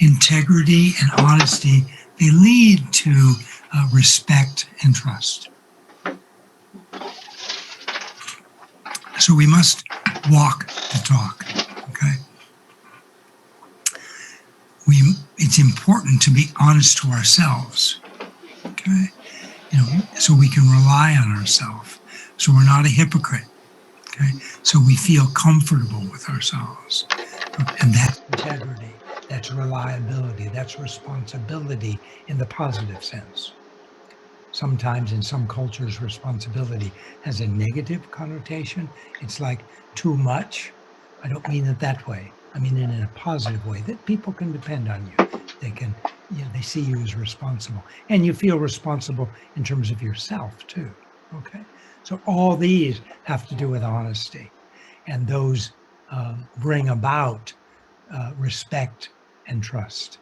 integrity and honesty, they lead to respect and trust. So we must walk the talk, okay? It's important to be honest to ourselves, okay? So we can rely on ourselves. So we're not a hypocrite, okay? So we feel comfortable with ourselves. And that's integrity, that's reliability, that's responsibility in the positive sense. Sometimes in some cultures, responsibility has a negative connotation. It's like too much. I don't mean it that way. I mean it in a positive way, that people can depend on you. They see you as responsible. And you feel responsible in terms of yourself too, okay? So all these have to do with honesty. And those bring about respect and trust.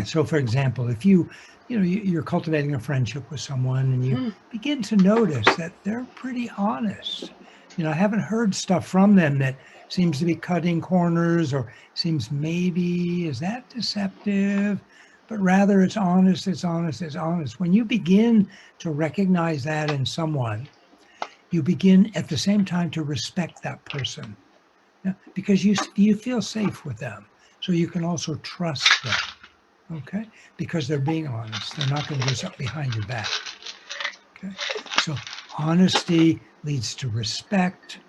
So for example, if you're cultivating a friendship with someone and you begin to notice that they're pretty honest. I haven't heard stuff from them that seems to be cutting corners or seems maybe, is that deceptive? But rather it's honest, it's honest, it's honest. When you begin to recognize that in someone, you begin at the same time to respect that person, because you feel safe with them. So you can also trust them, okay? Because they're being honest. They're not going to do something behind your back, okay? So honesty leads to respect,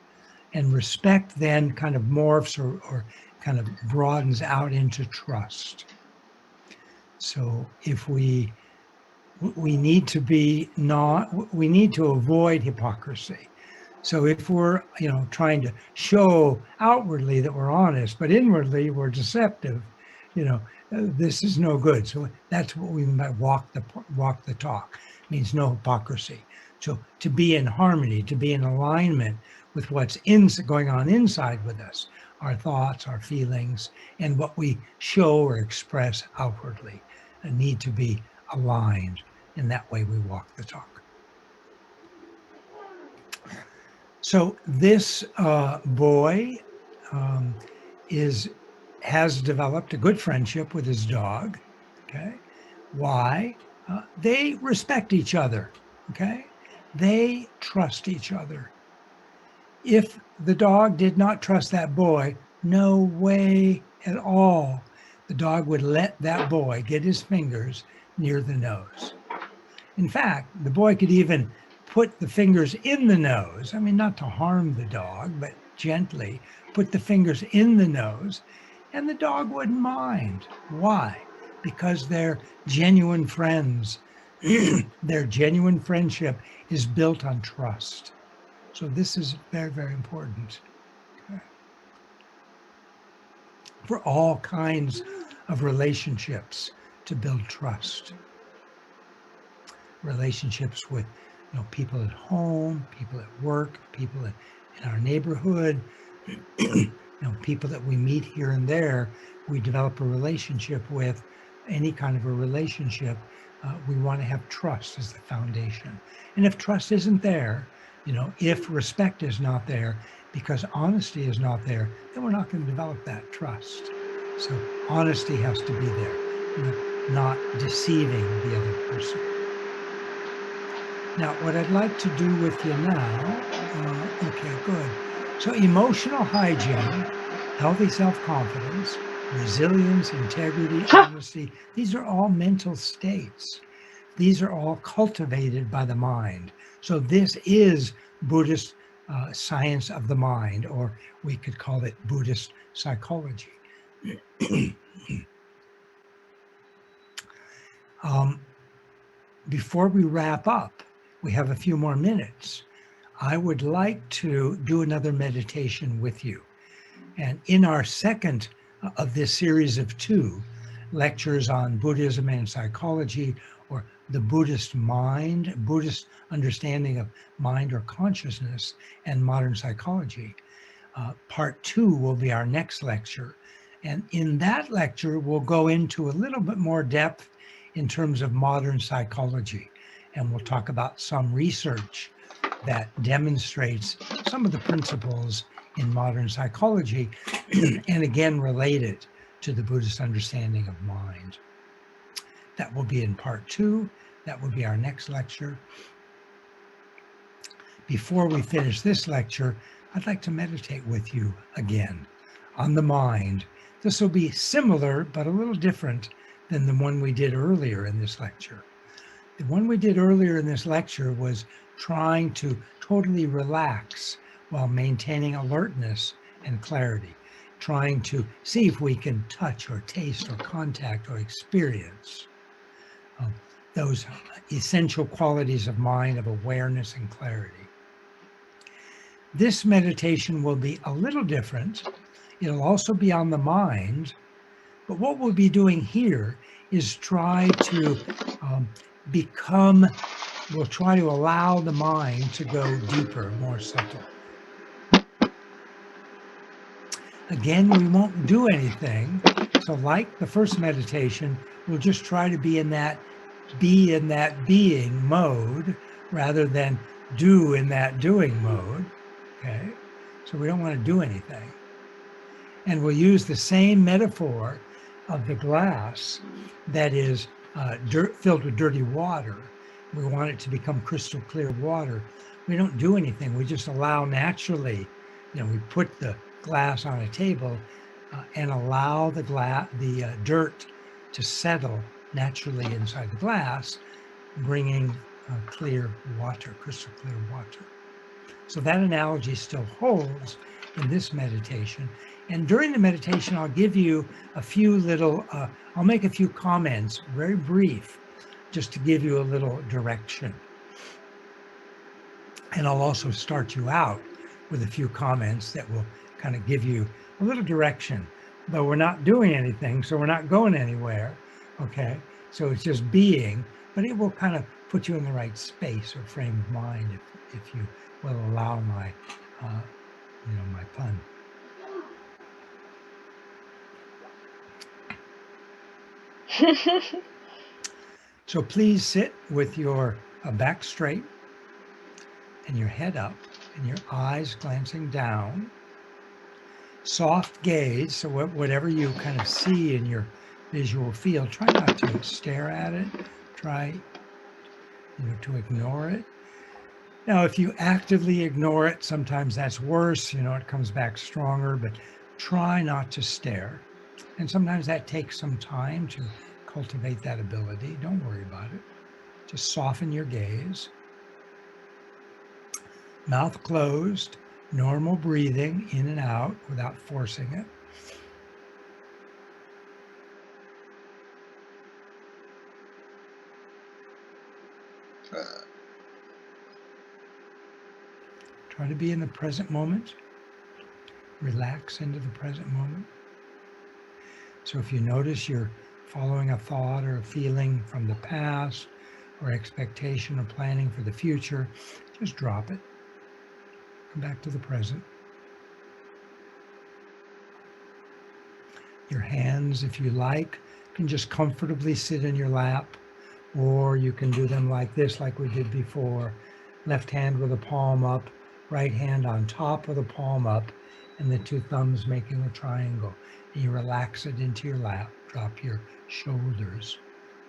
and respect then kind of morphs or kind of broadens out into trust. So if we need to we need to avoid hypocrisy. So if we're, trying to show outwardly that we're honest, but inwardly we're deceptive, this is no good. So that's what we mean by walk the talk. It means no hypocrisy. So to be in harmony, to be in alignment with what's going on inside with us, our thoughts, our feelings, and what we show or express outwardly, need to be aligned. In that way, we walk the talk. So this boy has developed a good friendship with his dog. Okay, why? They respect each other. Okay, they trust each other. If the dog did not trust that boy, no way at all the dog would let that boy get his fingers near the nose. In fact, the boy could even put the fingers in the nose. I mean, not to harm the dog, but gently put the fingers in the nose, and the dog wouldn't mind. Why? Because they're genuine friends. Their genuine friendship is built on trust. So this is very, very important. Okay. For all kinds of relationships to build trust. Relationships with people at home, people at work, people in our neighborhood, people that we meet here and there, we develop a relationship with. Any kind of a relationship, we want to have trust as the foundation. And if trust isn't there, if respect is not there, because honesty is not there, then we're not going to develop that trust. So honesty has to be there, not deceiving the other person. Now, what I'd like to do with you now, okay, good. So emotional hygiene, healthy self-confidence, resilience, integrity, honesty, these are all mental states. These are all cultivated by the mind. So this is Buddhist science of the mind, or we could call it Buddhist psychology. Before we wrap up, we have a few more minutes. I would like to do another meditation with you. And in our second of this series of 2 lectures on Buddhism and psychology, or the Buddhist mind, Buddhist understanding of mind or consciousness and modern psychology, part 2 will be our next lecture. And in that lecture, we'll go into a little bit more depth in terms of modern psychology. And we'll talk about some research that demonstrates some of the principles in modern psychology, and again, related to the Buddhist understanding of mind. That will be in part 2. That will be our next lecture. Before we finish this lecture, I'd like to meditate with you again on the mind. This will be similar, but a little different than the one we did earlier in this lecture. The one we did earlier in this lecture was trying to totally relax while maintaining alertness and clarity, trying to see if we can touch or taste or contact or experience those essential qualities of mind, of awareness and clarity. This meditation will be a little different. It'll also be on the mind, but what we'll be doing here is try to we'll try to allow the mind to go deeper, more subtle. Again, we won't do anything. So like the first meditation, we'll just try to be in that being mode rather than do in that doing mode. Okay, so we don't want to do anything. And we'll use the same metaphor of the glass that is filled with dirty water. We want it to become crystal clear water. We don't do anything. We just allow naturally, we put the glass on a table and allow the dirt to settle naturally inside the glass, bringing clear water, crystal clear water. So that analogy still holds in this meditation. And during the meditation, I'll give you a few little, I'll make a few comments, very brief, just to give you a little direction. And I'll also start you out with a few comments that will kind of give you a little direction. Though we're not doing anything, so we're not going anywhere, okay? So it's just being, but it will kind of put you in the right space or frame of mind if you will allow my, my pun. So please sit with your back straight and your head up and your eyes glancing down. Soft gaze, so whatever you kind of see in your visual field, try not to stare at it. Try to ignore it. Now, if you actively ignore it, sometimes that's worse, it comes back stronger, but try not to stare. And sometimes that takes some time to cultivate that ability. Don't worry about it. Just soften your gaze. Mouth closed, normal breathing in and out without forcing it. Try to be in the present moment. Relax into the present moment. So if you notice you're following a thought or a feeling from the past or expectation or planning for the future, just drop it. Come back to the present. Your hands, if you like, can just comfortably sit in your lap, or you can do them like this, like we did before. Left hand with a palm up, right hand on top with a palm up, and the two thumbs making a triangle. And you relax it into your lap, drop your shoulders,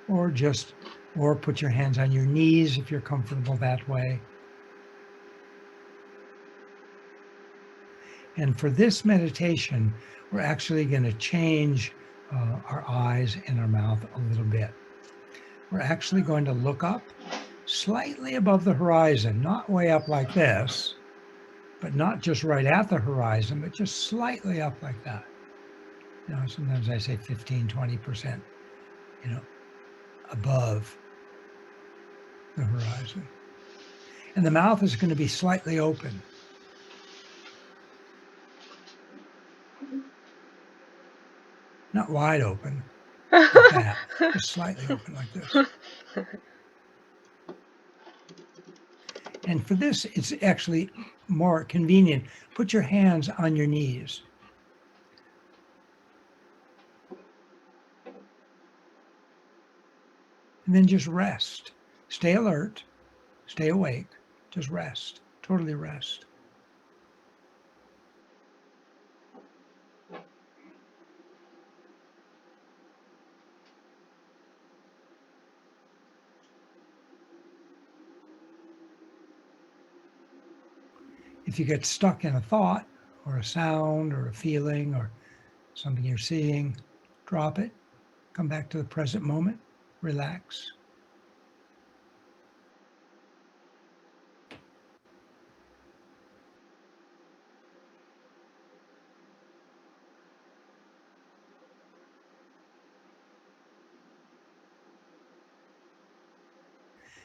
or put your hands on your knees if you're comfortable that way. And for this meditation, we're actually going to change our eyes and our mouth a little bit. We're actually going to look up slightly above the horizon, not way up like this, but not just right at the horizon, but just slightly up like that. Sometimes I say 15, 20%, above the horizon. And the mouth is going to be slightly open. Not wide open, like that, just slightly open like this. And for this, it's actually more convenient. Put your hands on your knees. And then just rest. Stay alert, stay awake, just rest, totally rest. If you get stuck in a thought or a sound or a feeling or something you're seeing, drop it, come back to the present moment, relax.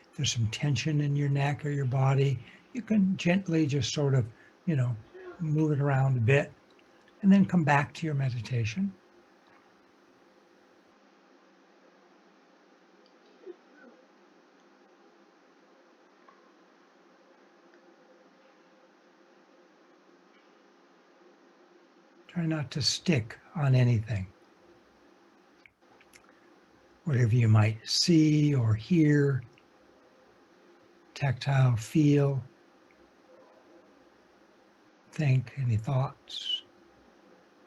If there's some tension in your neck or your body, you can gently just sort of, move it around a bit and then come back to your meditation. Try not to stick on anything. Whatever you might see or hear, tactile, feel, think, any thoughts,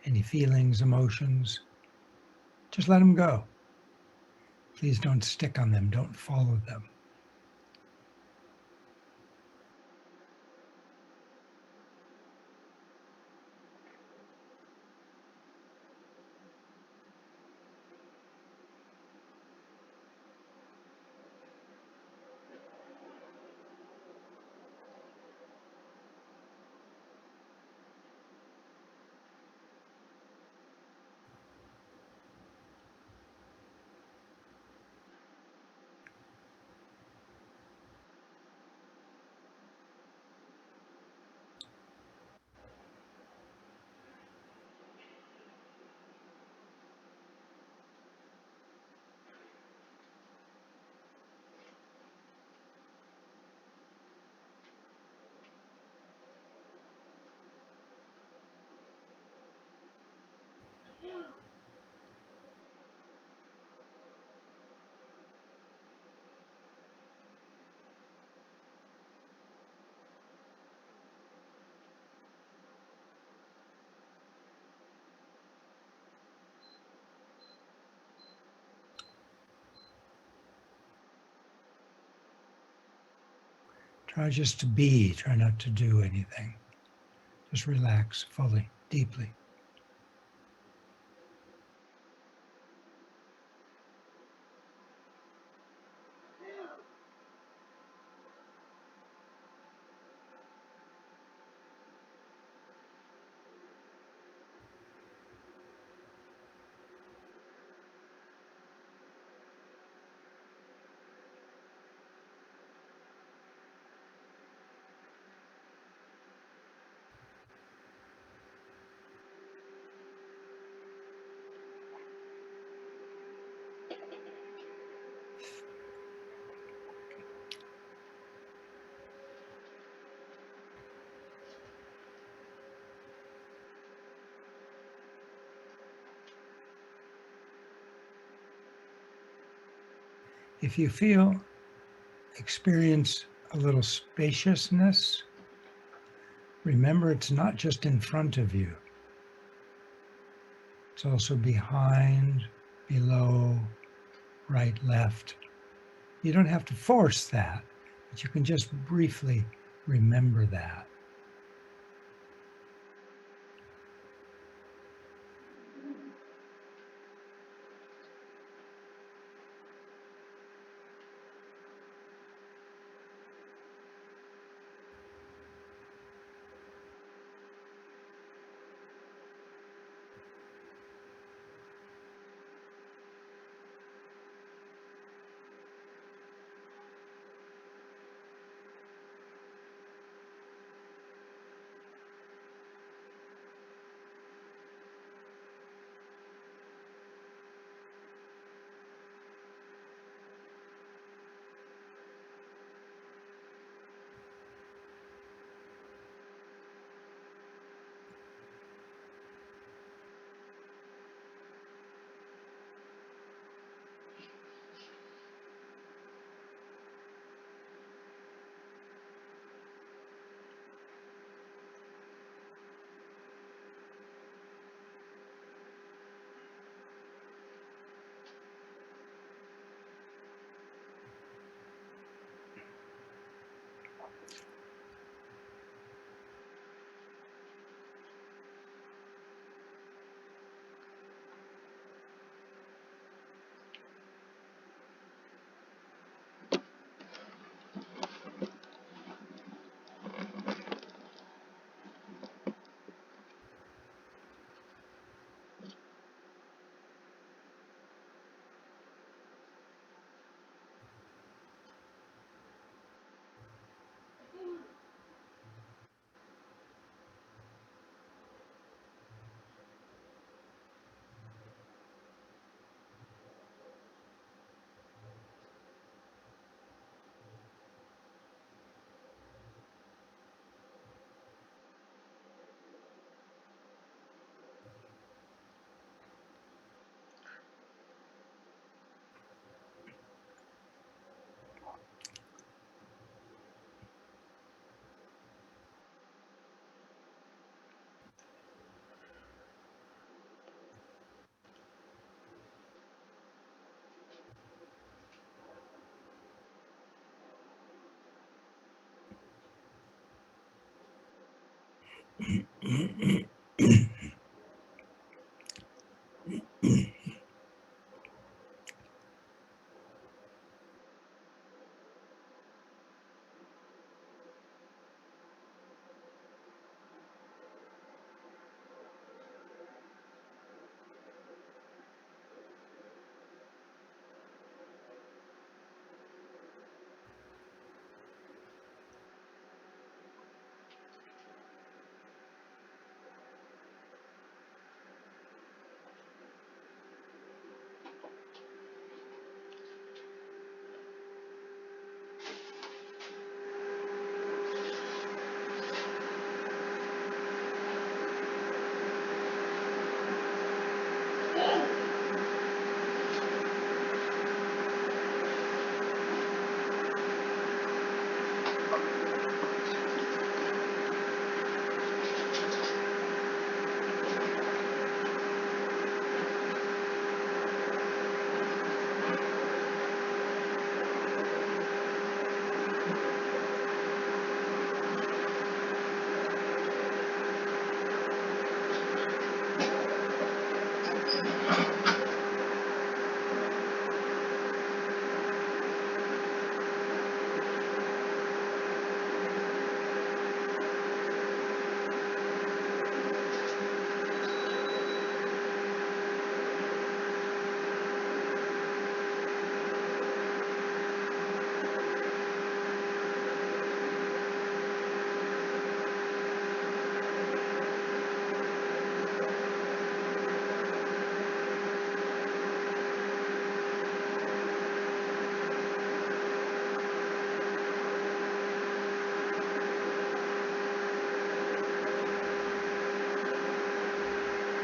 any feelings, emotions, just let them go. Please don't stick on them. Don't follow them. Try just to be, try not to do anything. Just relax fully, deeply. If you experience a little spaciousness, remember it's not just in front of you. It's also behind, below, right, left. You don't have to force that, but you can just briefly remember that.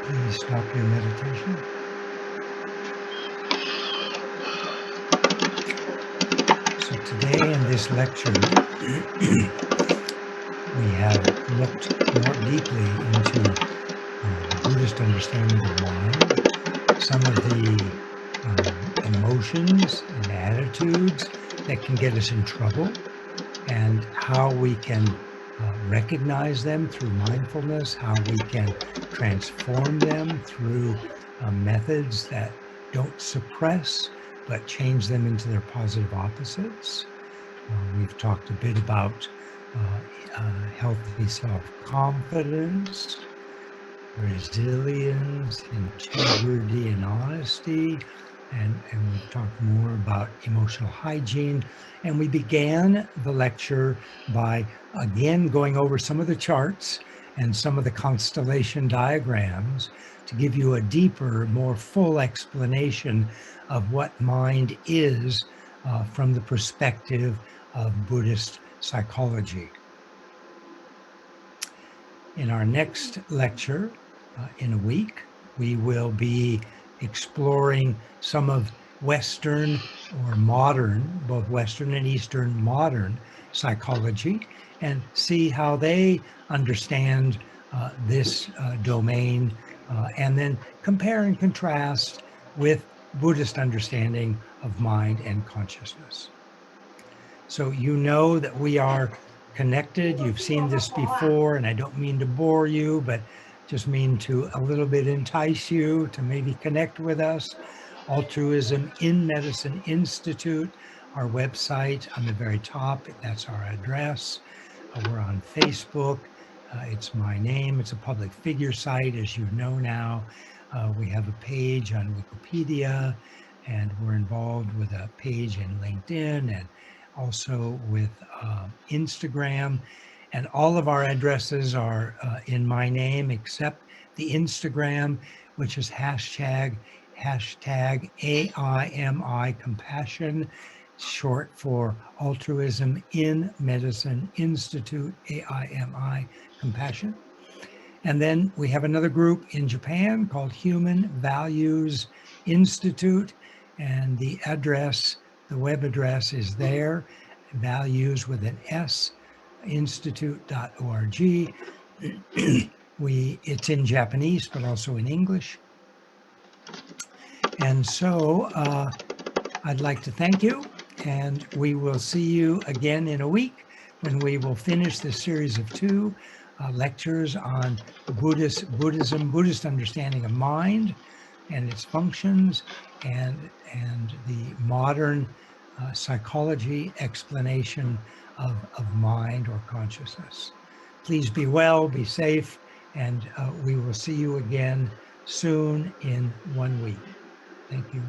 Please stop your meditation. So today in this lecture, we have looked more deeply into the Buddhist understanding of mind, some of the emotions and attitudes that can get us in trouble, and how we can recognize them through mindfulness, how we can transform them through methods that don't suppress, but change them into their positive opposites. We've talked a bit about healthy self-confidence, resilience, integrity, and honesty. And we've talked more about emotional hygiene. And we began the lecture by, again, going over some of the charts and some of the constellation diagrams to give you a deeper, more full explanation of what mind is from the perspective of Buddhist psychology. In our next lecture, in a week, we will be exploring some of Western or modern, both Western and Eastern modern psychology, and see how they understand this domain, and then compare and contrast with Buddhist understanding of mind and consciousness. So you know that we are connected. You've seen this before, and I don't mean to bore you, but just mean to a little bit entice you to maybe connect with us. Altruism in Medicine Institute, our website on the very top, that's our address. We're on Facebook. It's my name. It's a public figure site, as you know now. We have a page on Wikipedia, and we're involved with a page in LinkedIn and also with Instagram. And all of our addresses are in my name, except the Instagram, which is hashtag AIMI Compassion, short for Altruism in Medicine Institute, AIMI Compassion. And then we have another group in Japan called Human Values Institute, and the address, the web address is there, values with an S, institute.org. It's in Japanese, but also in English. And so I'd like to thank you, and we will see you again in a week when we will finish this series of 2 lectures on the Buddhist understanding of mind and its functions, and the modern psychology explanation of mind or consciousness. Please be well, be safe, and we will see you again soon in 1 week. Thank you.